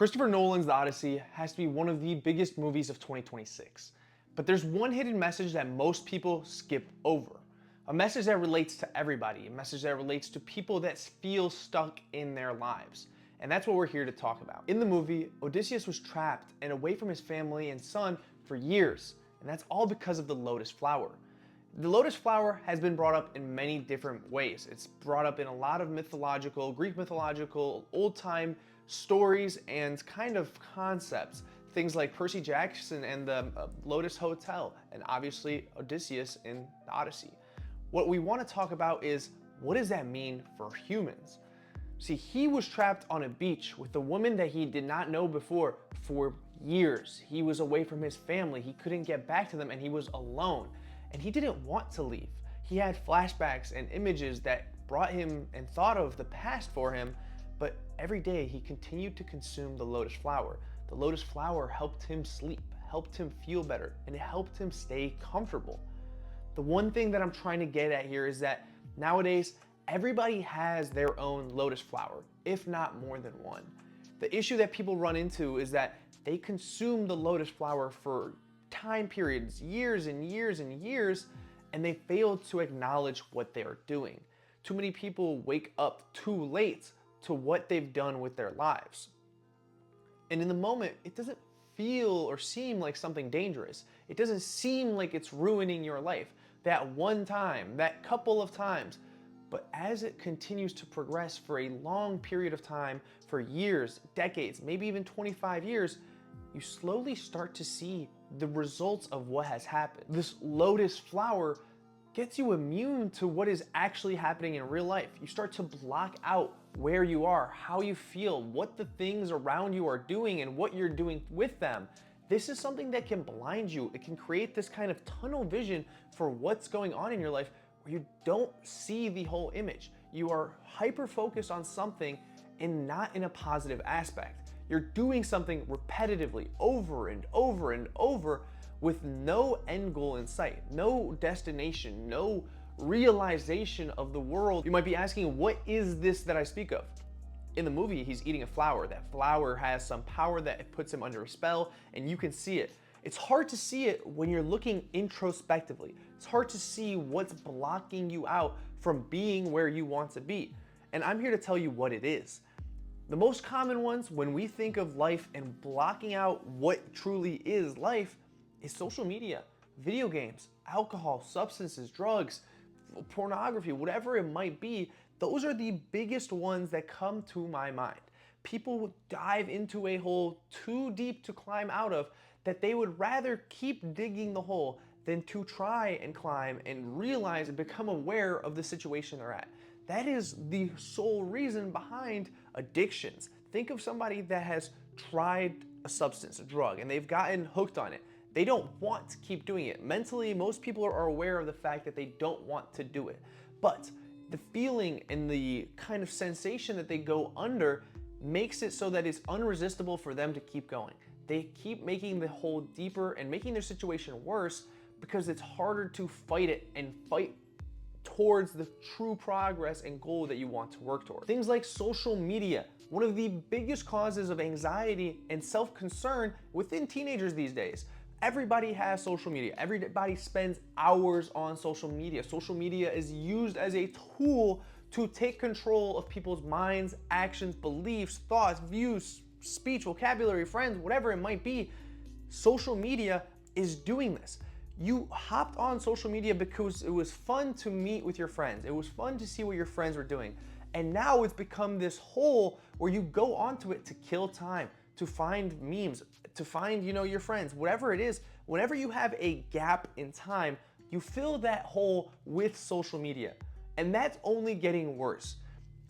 Christopher Nolan's The Odyssey has to be one of the biggest movies of 2026. But there's one hidden message that most people skip over. A message that relates to everybody, a message that relates to people that feel stuck in their lives. And that's what we're here to talk about. In the movie, Odysseus was trapped and away from his family and son for years, and that's all because of the lotus flower. The lotus flower has been brought up in many different ways. It's brought up in a lot of mythological, Greek mythological, old-time stories and kind of concepts. Things like Percy Jackson and the Lotus Hotel, and obviously Odysseus in the Odyssey. What we want to talk about is, what does that mean for humans? See, he was trapped on a beach with a woman that he did not know before for years. He was away from his family, he couldn't get back to them, and he was alone. And he didn't want to leave. He had flashbacks and images that brought him and thought of the past for him, but every day he continued to consume the lotus flower. The lotus flower helped him sleep, helped him feel better, and it helped him stay comfortable. The one thing that I'm trying to get at here is that nowadays, everybody has their own lotus flower, if not more than one. The issue that people run into is that they consume the lotus flower for time periods, years and years and years, and they fail to acknowledge what they are doing. Too many people wake up too late to what they've done with their lives. And in the moment, it doesn't feel or seem like something dangerous. It doesn't seem like it's ruining your life. That one time, that couple of times. But as it continues to progress for a long period of time, for years, decades, maybe even 25 years, you slowly start to see the results of what has happened. This lotus flower gets you immune to what is actually happening in real life. You start to block out where you are, how you feel, what the things around you are doing, and what you're doing with them. This is something that can blind you. It can create this kind of tunnel vision for what's going on in your life where you don't see the whole image. You are hyper-focused on something and not in a positive aspect. You're doing something repetitively over and over and over with no end goal in sight, no destination, no realization of the world. You might be asking, what is this that I speak of? In the movie, he's eating a flower. That flower has some power that puts him under a spell, and you can see it. It's hard to see it when you're looking introspectively. It's hard to see what's blocking you out from being where you want to be. And I'm here to tell you what it is. The most common ones when we think of life and blocking out what truly is life is social media, video games, alcohol, substances, drugs, pornography, whatever it might be. Those are the biggest ones that come to my mind. People dive into a hole too deep to climb out of that they would rather keep digging the hole than to try and climb and realize and become aware of the situation they're at. That is the sole reason behind addictions. Think of somebody that has tried a substance, a drug, and they've gotten hooked on it. They don't want to keep doing it. Mentally, most people are aware of the fact that they don't want to do it. But the feeling and the kind of sensation that they go under makes it so that it's unresistible for them to keep going. They keep making the hole deeper and making their situation worse because it's harder to fight it and fight towards the true progress and goal that you want to work toward. Things like social media, one of the biggest causes of anxiety and self-concern within teenagers these days. Everybody has social media. Everybody spends hours on social media. Social media is used as a tool to take control of people's minds, actions, beliefs, thoughts, views, speech, vocabulary, friends, whatever it might be. Social media is doing this. You hopped on social media because it was fun to meet with your friends. It was fun to see what your friends were doing. And now it's become this hole where you go onto it to kill time, to find memes, to find, your friends, whatever it is. Whenever you have a gap in time, you fill that hole with social media. And that's only getting worse.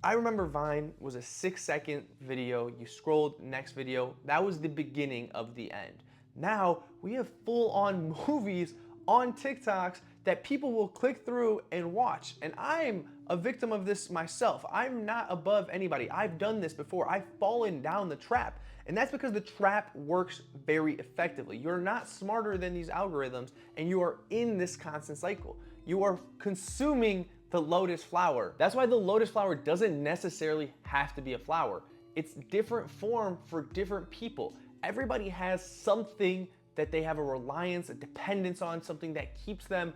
I remember Vine was a 6-second video. You scrolled, next video. That was the beginning of the end. Now we have full-on movies on TikToks that people will click through and watch. And I'm a victim of this myself. I'm not above anybody. I've done this before. I've fallen down the trap. And that's because the trap works very effectively. You're not smarter than these algorithms, and you are in this constant cycle. You are consuming the lotus flower. That's why the lotus flower doesn't necessarily have to be a flower. It's different form for different people. Everybody has something that they have a reliance, a dependence on, something that keeps them,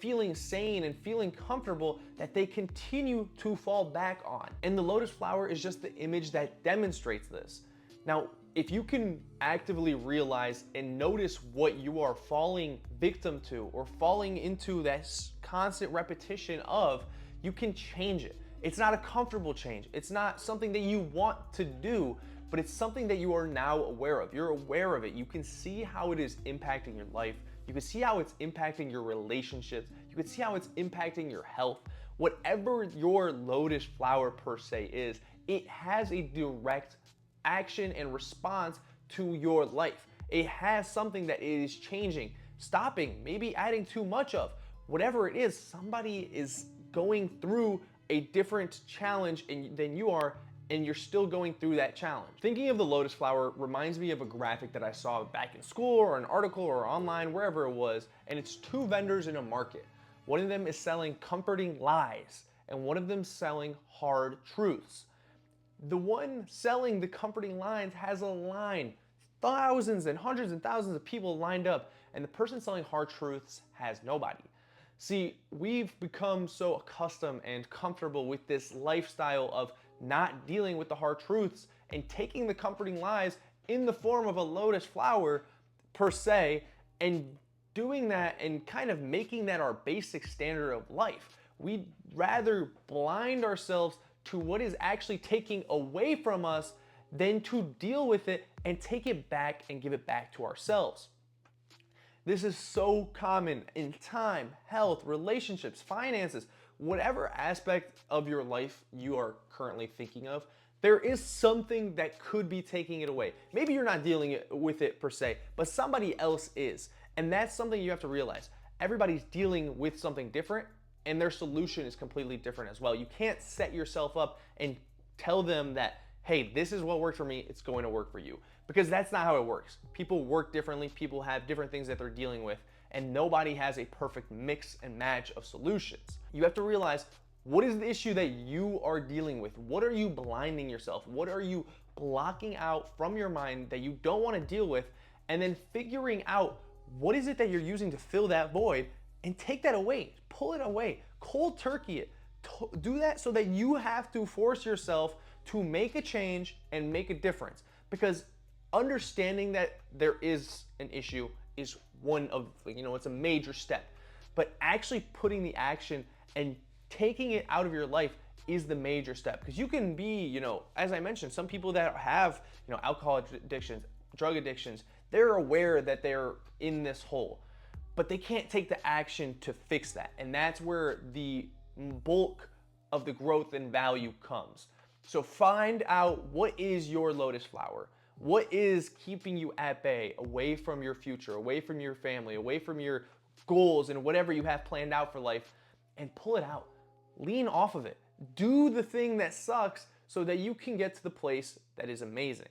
feeling sane and feeling comfortable that they continue to fall back on. And the lotus flower is just the image that demonstrates this. Now, if you can actively realize and notice what you are falling victim to or falling into that constant repetition of, you can change it. It's not a comfortable change. It's not something that you want to do, but it's something that you are now aware of. You're aware of it. You can see how it is impacting your life. You can see how it's impacting your relationships. You can see how it's impacting your health. Whatever your lotus flower per se is, it has a direct action and response to your life. It has something that it is changing, stopping, maybe adding too much of. Whatever it is, somebody is going through a different challenge than you are, and you're still going through that challenge. Thinking of the lotus flower reminds me of a graphic that I saw back in school or an article or online, wherever it was, and it's two vendors in a market. One of them is selling comforting lies, and one of them selling hard truths. The one selling the comforting lines has a line, thousands and hundreds and thousands of people lined up, and the person selling hard truths has nobody. See, we've become so accustomed and comfortable with this lifestyle of not dealing with the hard truths and taking the comforting lies in the form of a lotus flower per se, and doing that and kind of making that our basic standard of life. We'd rather blind ourselves to what is actually taking away from us than to deal with it and take it back and give it back to ourselves. This is so common in time, health, relationships, finances, whatever aspect of your life you are currently thinking of. There is something that could be taking it away. Maybe you're not dealing with it per se, but somebody else is. And that's something you have to realize. Everybody's dealing with something different, and their solution is completely different as well. You can't set yourself up and tell them that, hey, this is what worked for me, it's going to work for you. Because that's not how it works. People work differently, people have different things that they're dealing with, and nobody has a perfect mix and match of solutions. You have to realize, what is the issue that you are dealing with? What are you blinding yourself? What are you blocking out from your mind that you don't want to deal with? And then figuring out what is it that you're using to fill that void, and take that away, pull it away, cold turkey it. Do that so that you have to force yourself to make a change and make a difference. Because understanding that there is an issue is one of, it's a major step. But actually putting the action and taking it out of your life is the major step. Because you can be, as I mentioned, some people that have, alcohol addictions, drug addictions, they're aware that they're in this hole, but they can't take the action to fix that. And that's where the bulk of the growth and value comes. So find out, what is your lotus flower? What is keeping you at bay, away from your future, away from your family, away from your goals and whatever you have planned out for life, and pull it out. Lean off of it. Do the thing that sucks so that you can get to the place that is amazing.